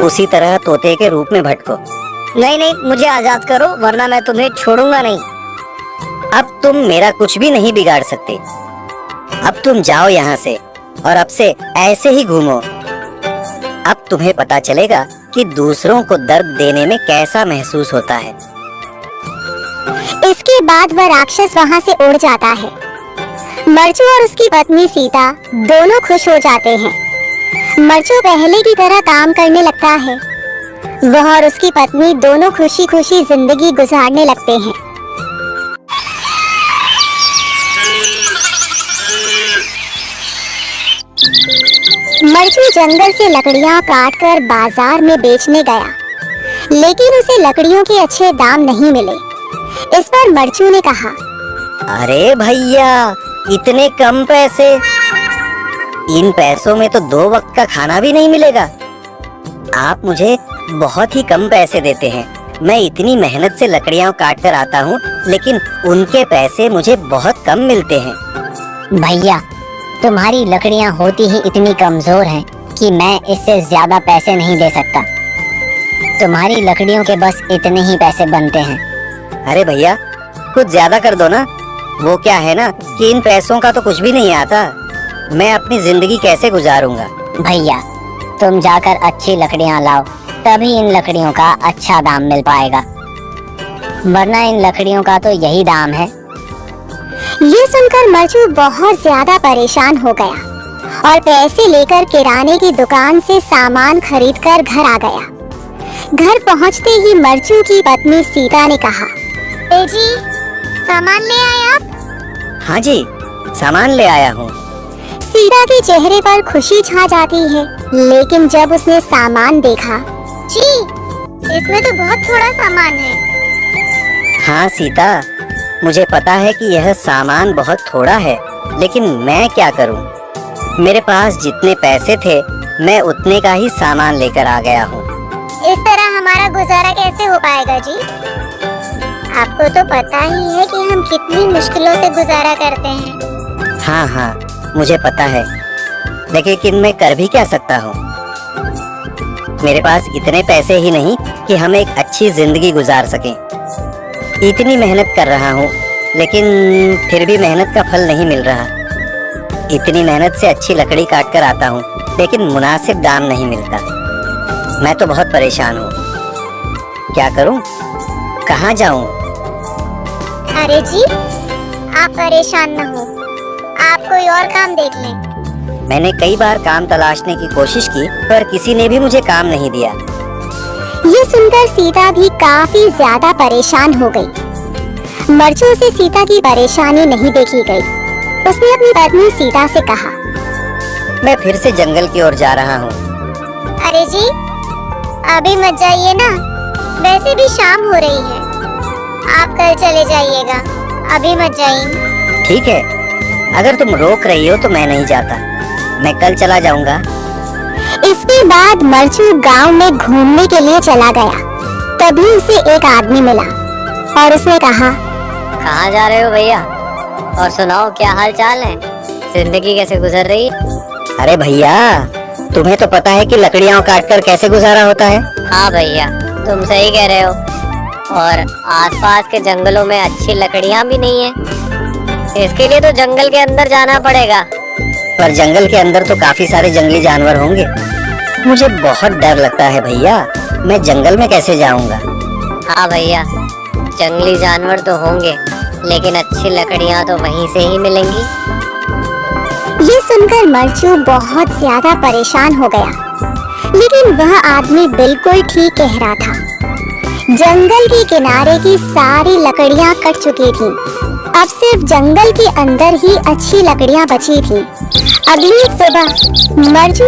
उसी तरह तोते के रूप में भटको। नहीं नहीं, मुझे आजाद करो वरना मैं तुम्हें छोड़ूंगा नहीं। अब तुम मेरा कुछ भी नहीं बिगाड़ सकते। अब तुम जाओ यहाँ से और अब से ऐसे ही घूमो। अब तुम्हें पता चलेगा कि दूसरों को दर्द देने में कैसा महसूस होता है। इसके बाद वह राक्षस वहाँ से उड़ जाता है। मरचू और उसकी पत्नी सीता दोनों खुश हो जाते हैं। मरचू पहले की तरह काम करने लगता है। वह और उसकी पत्नी दोनों खुशी खुशी जिंदगी गुजारने लगते हैं। मरचू जंगल से लकड़ियां काटकर बाजार में बेचने गया, लेकिन उसे लकड़ियों के अच्छे दाम नहीं मिले। इस पर मरचू ने कहा, अरे भैया, इतने कम पैसे? इन पैसों में तो 2 वक्त का खाना भी नहीं मिलेगा। आप मुझे बहुत ही कम पैसे देते हैं। मैं इतनी मेहनत से लकड़ियां काट कर आता हूँ, लेकिन उनके पैसे मुझे बहुत कम मिलते हैं। भैया, तुम्हारी लकड़ियाँ होती ही इतनी कमजोर हैं कि मैं इससे ज्यादा पैसे नहीं दे सकता। तुम्हारी लकड़ियों के बस इतने ही पैसे बनते हैं। अरे भैया, कुछ ज्यादा कर दो ना। वो क्या है ना कि इन पैसों का तो कुछ भी नहीं आता। मैं अपनी जिंदगी कैसे गुजारूंगा? भैया, तुम जाकर अच्छी लकड़ियाँ लाओ, तभी इन लकड़ियों का अच्छा दाम मिल पाएगा, वरना इन लकड़ियों का तो यही दाम है। ये सुनकर मरचू बहुत ज्यादा परेशान हो गया और पैसे लेकर किराने की दुकान से सामान खरीदकर घर आ गया। घर पहुंचते ही मरचू की पत्नी सीता ने कहा, जी, सामान ले आए आप? हाँ जी, सामान ले आया हूँ। सीता के चेहरे पर खुशी छा जाती है, लेकिन जब उसने सामान देखा, जी, इसमें तो बहुत थोड़ा सामान है। हाँ सीता, मुझे पता है कि यह सामान बहुत थोड़ा है, लेकिन मैं क्या करूं? मेरे पास जितने पैसे थे, मैं उतने का ही सामान लेकर आ गया हूँ। इस तरह हमारा गुजारा कैसे हो पाएगा जी? आपको तो पता ही है कि हम कितनी मुश्किलों से गुजारा करते हैं। हाँ हाँ, मुझे पता है, लेकिन मैं कर भी क्या सकता हूँ? मेरे पास इतने पैसे ही नहीं कि हम एक अच्छी जिंदगी गुजार सकें। इतनी मेहनत कर रहा हूँ, लेकिन फिर भी मेहनत का फल नहीं मिल रहा। इतनी मेहनत से अच्छी लकड़ी काट कर आता हूँ, लेकिन मुनासिब दाम नहीं मिलता। मैं तो बहुत परेशान हूँ। क्या करूँ? कहाँ जाऊँ? अरे जी, आप परेशान न हो, आप कोई और काम देख लें। मैंने कई बार काम तलाशने की कोशिश की, पर किसी ने भी मुझे काम नहीं दिया। ये सुनकर सीता भी काफी ज्यादा परेशान हो गई। मरचू से सीता की परेशानी नहीं देखी गई। उसने अपनी पत्नी सीता से कहा, मैं फिर से जंगल की ओर जा रहा हूँ। अरे जी, अभी मत जाइए ना, वैसे भी शाम हो रही है। आप कल चले जाइएगा, अभी मत जाइए। ठीक है, अगर तुम रोक रही हो तो मैं नहीं जाता। मैं कल चला जाऊंगा। इसके बाद मरचू गांव में घूमने के लिए चला गया। तभी उसे एक आदमी मिला और उसने कहा, कहाँ जा रहे हो भैया? और सुनाओ, क्या हाल चाल है? जिंदगी कैसे गुजर रही है? अरे भैया, तुम्हें तो पता है कि लकड़ियाँ काटकर कैसे गुजारा होता है। हाँ भैया, तुम सही कह रहे हो। और आसपास के जंगलों में अच्छी लकड़ियाँ भी नहीं है। इसके लिए तो जंगल के अंदर जाना पड़ेगा। पर जंगल के अंदर तो काफी सारे जंगली जानवर होंगे। मुझे बहुत डर लगता है भैया, मैं जंगल में कैसे जाऊंगा? हाँ भैया, जंगली जानवर तो होंगे, लेकिन अच्छी लकड़ियाँ तो वहीं से ही मिलेंगी। ये सुनकर मरचू बहुत ज्यादा परेशान हो गया, लेकिन वह आदमी बिल्कुल ठीक कह रहा था। जंगल के किनारे की सारी लकड़ियाँ कट चुकी थीं। अब सिर्फ जंगल के अंदर ही अच्छी लकड़ियाँ बची थीं। अगली सुबह मरचू